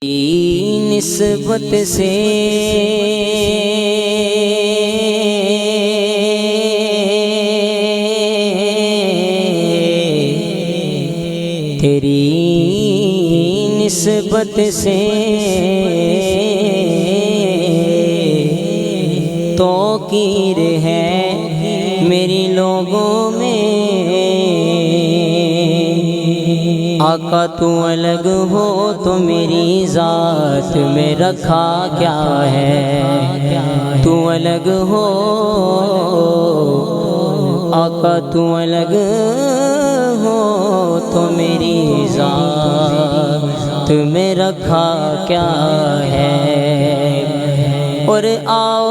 نسبت سے تیری نسبت سے توقیر ہے میری لوگوں میں، آقا تو الگ ہو تو میری ذات میں رکھا کیا ہے، تو الگ ہو آقا تو الگ ہو تو میری ذات میں رکھا کیا ہے۔ اور آؤ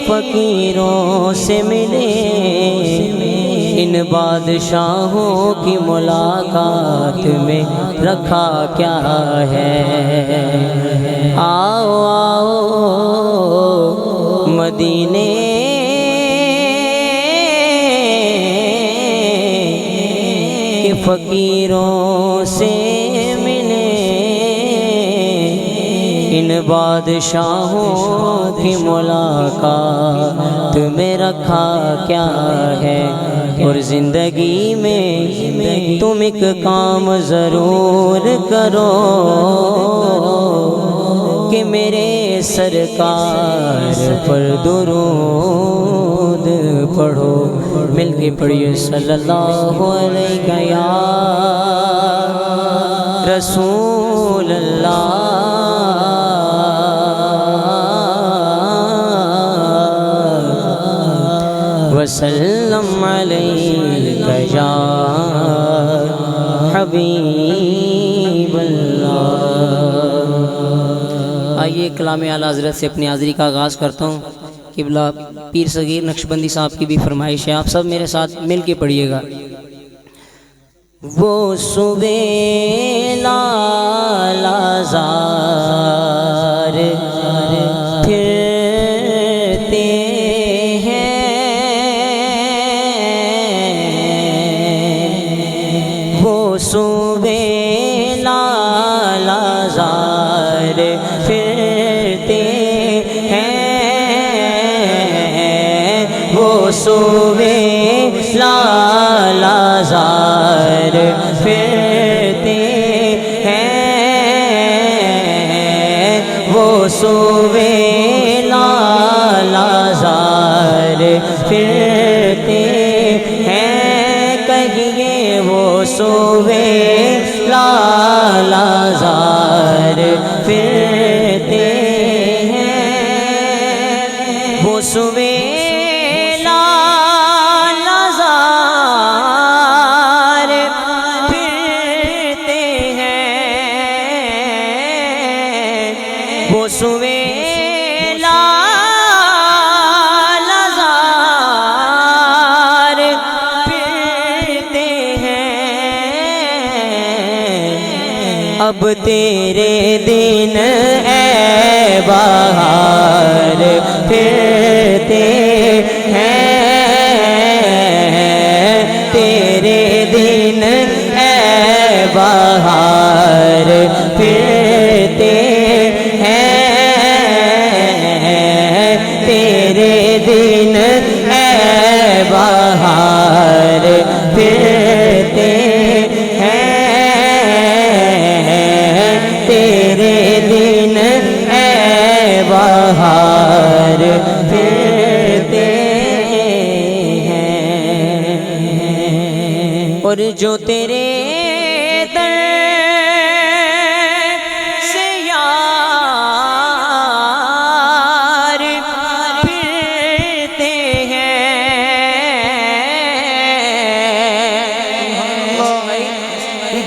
فقیروں سے ملے، ان بادشاہوں کی ملاقات میں رکھا کیا ہے۔ آؤ آؤ مدینے کے فقیروں سے ملے، ان بادشاہوں کی ملاقات میں رکھا کیا ہے۔ اور زندگی میں تم ایک کام ضرور کرو کہ میرے سرکار پر درود پڑھو، مل کے پڑھیے صلی اللہ علیہ یا رسول اللہ وسلم علیک یا حبیب اللہ۔ آئیے کلام اعلیٰ حضرت سے اپنی حاضری کا آغاز کرتا ہوں۔ قبلہ پیر صغیر نقشبندی صاحب کی بھی فرمائش ہے، آپ سب میرے ساتھ مل کے پڑھیے گا۔ وہ سویلا لازار پھرتے ہیں، وہ سویلا لازار پھرتے ہیں، وہ سویلا لازار پھرتے ہیں، وہ سویلا لازار پھرتے ہیں، کہیے وہ سویلا لازار پھرتے ہیں، وہ سویلا وہ سویلا لازار پھرتے ہیں، اب تیرے دن اے بہار پھرتے ہیں، تیرے دن اے بہار پھرتے دن اے بہار پھرتے ہیں، تیرے دن اے بہار پھرتے ہیں، اور جو تیرے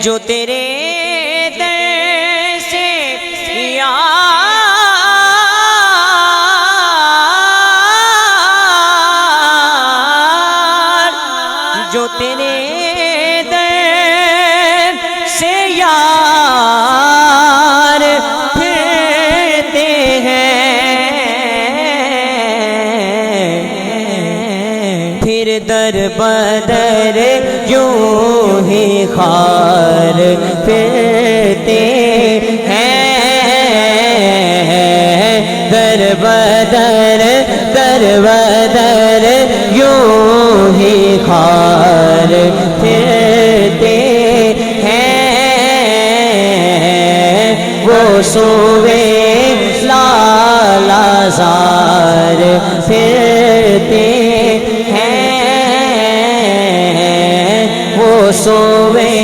جو تیرے در سے یار، جو تیرے در سے یار پھرتے ہیں، در بدر یوں ہی خار پھرتے ہیں، در بدر یوں ہی خار پھرتے ہیں، وہ سوے لالا زار پھرتے ہیں، وہ سوے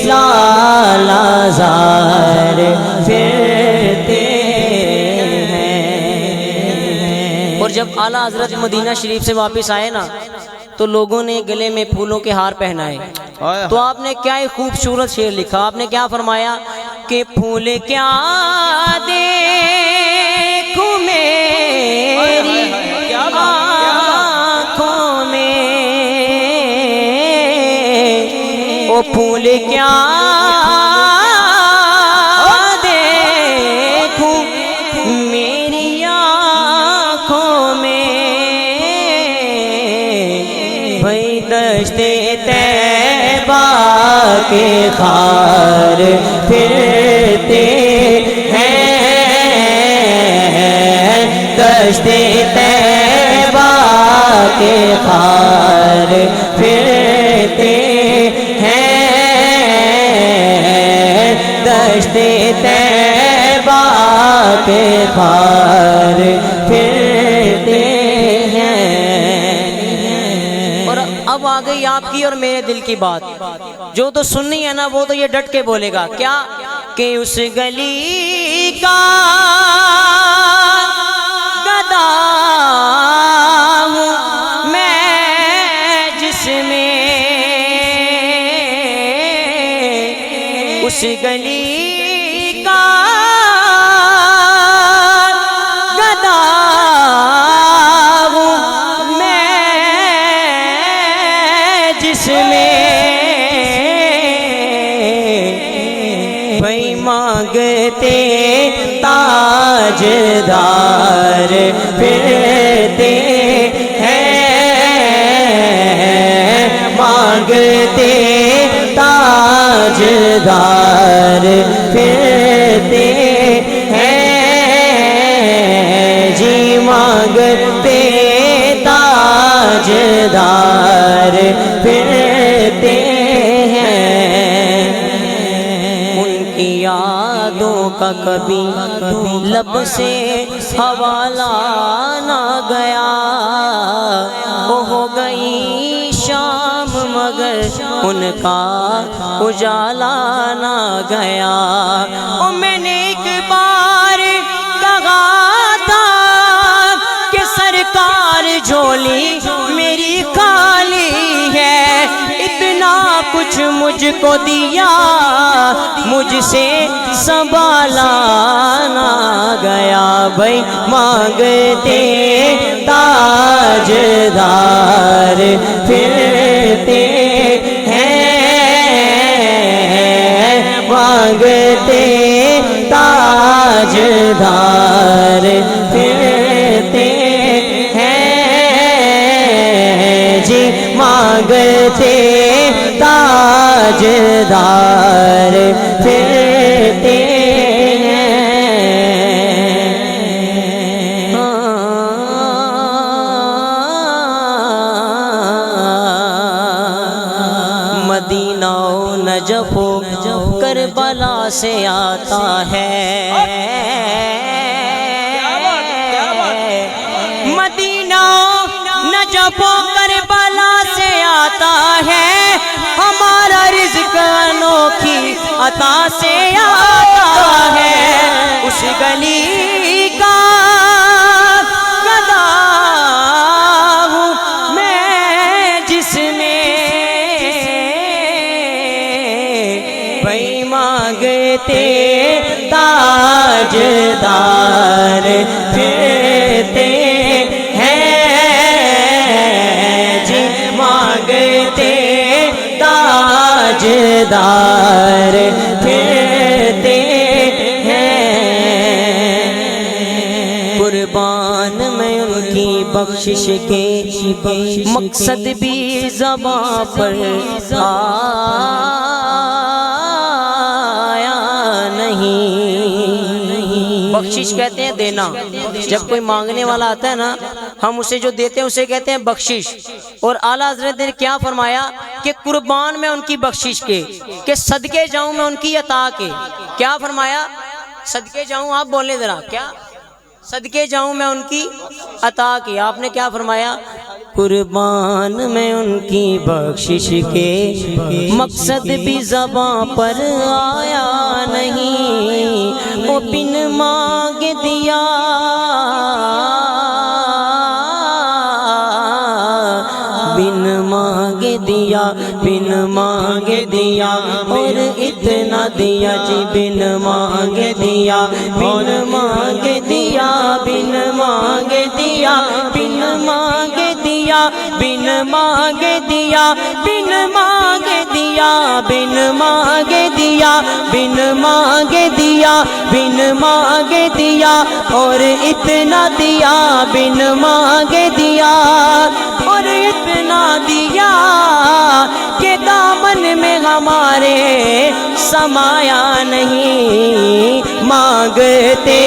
لالا زار پھرتے ہیں۔ اور جب اعلیٰ حضرت مدینہ شریف سے واپس آئے نا تو لوگوں نے گلے میں پھولوں کے ہار پہنائے، تو آپ نے کیا ہی خوبصورت شعر لکھا، آپ نے کیا فرمایا کہ پھول کیا دیکھوں میری آنکھوں میں، وہ پھول کیا دیکھوں میری آنکھوں میں، بھئی دشت طیبہ کے خار پھرتے ہیں، دشت طیبہ کے خار پھرتے ہیں، دشت طیبہ کے خار پھرتے ہیں۔ اور اب آ گئی آپ کی اور میرے دل کی بات، جو تو سننی ہے نا وہ تو یہ ڈٹ کے بولے گا، کیا کہ اس گلی کا گدا ہوں میں جس میں، اس گلی کا گدا ہوں میں جس میں، بھئی مانگتے تاجدار پھرتے ہیں، مانگتے تاجدار پھرتے ہیں، جی مانگتے تاجدار پھرتے ہیں، ان کی یادوں کا کبھی لب سے حوالہ نہ گیا، وہ ہو گئی شام مگر ان کا اجالا نہ گیا، اور میں نے ایک بار کہا تھا کہ سرکار جھولی میری خالی ہے، اتنا کچھ مجھ کو دیا مجھ سے سنبھالا نہ گیا، بھئی مانگتے تاجدار پھرتے ہیں، مانگتے تاجدار پھرتے ہیں، جی مانگتے تاجدار پھرتے ہیں۔ مدینہ و نجف و کربلا سے آتا ہے، مدینہ نجف و کربلا سے آتا ہے، ہمارا رزق انوکھی عطا سے آتا ہے، اس گلی کا گدا ہوں میں جس میں، بھئی مانگتے تاجدار پھرتے ہیں، جی مانگتے تاجدار پھرتے ہیں، قربان میں ان کی بخشش کے مقصد بھی زباں پر آیا نہیں۔ بخشش کہتے ہیں دینا، جب کوئی مانگنے والا آتا ہے نا، ہم اسے جو دیتے ہیں اسے کہتے ہیں بخشش۔ اور اعلیٰ حضرت نے کیا فرمایا کہ قربان میں ان کی بخشش کے، کہ صدقے جاؤں میں ان کی عطا کے۔ کیا فرمایا؟ صدقے جاؤں، آپ بولیں ذرا، کیا صدقے جاؤں میں ان کی عطا کے۔ آپ نے کیا فرمایا؟ قربان میں ان کی بخشش کے مقصد بھی زباں پر آیا نہیں، وہ بن مانگ دیا بن مانگ دیا بن مانگ دیا اور اتنا دیا جی، بن مانگ دیا بن مانگ دیا بن مانگ دیا بن مانگ دیا بن مانگ دیا بن مانگ دیا بن مانگ دیا بن مانگ دیا بن مانگ دیا اور اتنا دیا بن مانگ دیا اور اتنا دیا کہ دامن میں ہمارے سمایا نہیں۔ مانگتے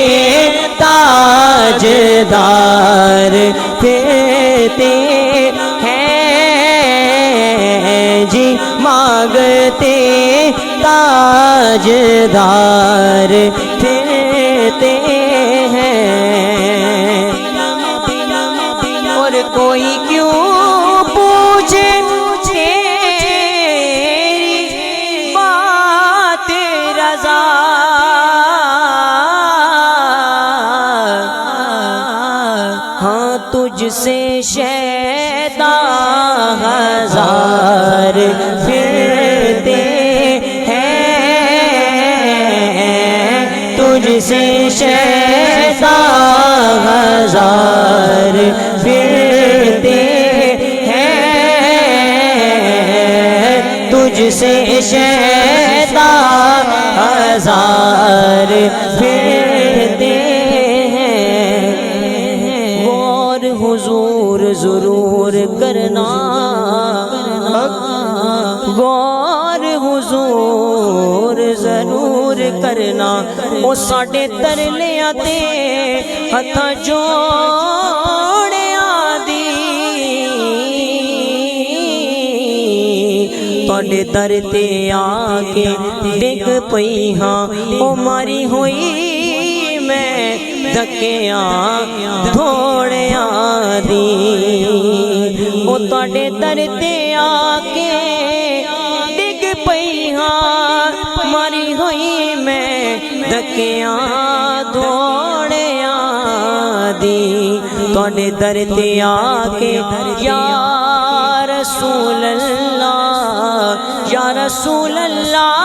تاجدار پھرتے ہیں جی، مانگتے تاجدار پھرتے ہیں۔ اور کوئی کیوں پوچھے تیری بات رضا، ہاں تجھ سے شیدا ہزار پھرتے ہیں، تجھ سے شیدا ہزار پھرتے ہیں، تجھ سے شیدا ہزار پھرتے ہیں۔ غور حضور ضرور کرنا، غور حضور ضرور کرنا، وہ ساڈے ترلیاں تے ہتھاں جوڑیاں دی، تواڈے در تے آ کے ڈگ پئی ہاں، او ماری ہوئی میں دھکیاں تھوڑیاں دی، او تواڈے در تے آ کے ڈگ پئی ہاں، ماری ہوئی میں دھکیاں تھوڑیاں دی، تواڈے در تے آ کے یا رسول اللہ یا رسول اللہ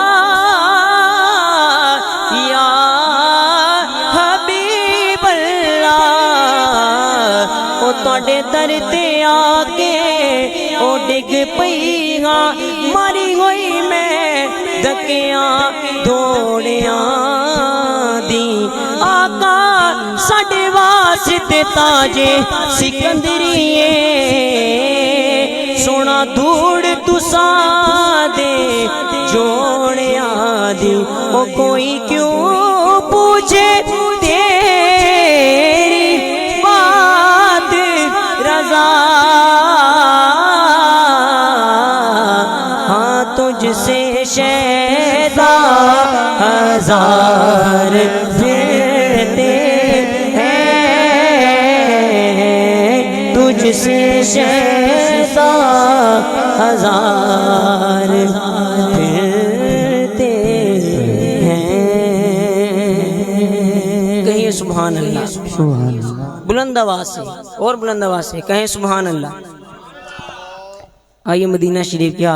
یا حبیب اللہ، او تواڈے در تے آ کے او ڈگ پئی ہاں، ماری ہوئی میں دھکیاں دوڑیاں دی۔ آقا ساڈے واسطے تاجے سکندریے، سونا دھوڑ تساں دے جوڑیاں دی، او کوئی کیوں پوچھے تیری بات رضا، ہاں تجھ سے شیدا ہزار پھرتے ہیں، تجھ سے شیدا ہزار پھرتے ہیں۔ کہیے سبحان اللہ، بلند آواز سے اور بلند آواز سے کہیں سبحان اللہ۔ آئیے مدینہ شریف کے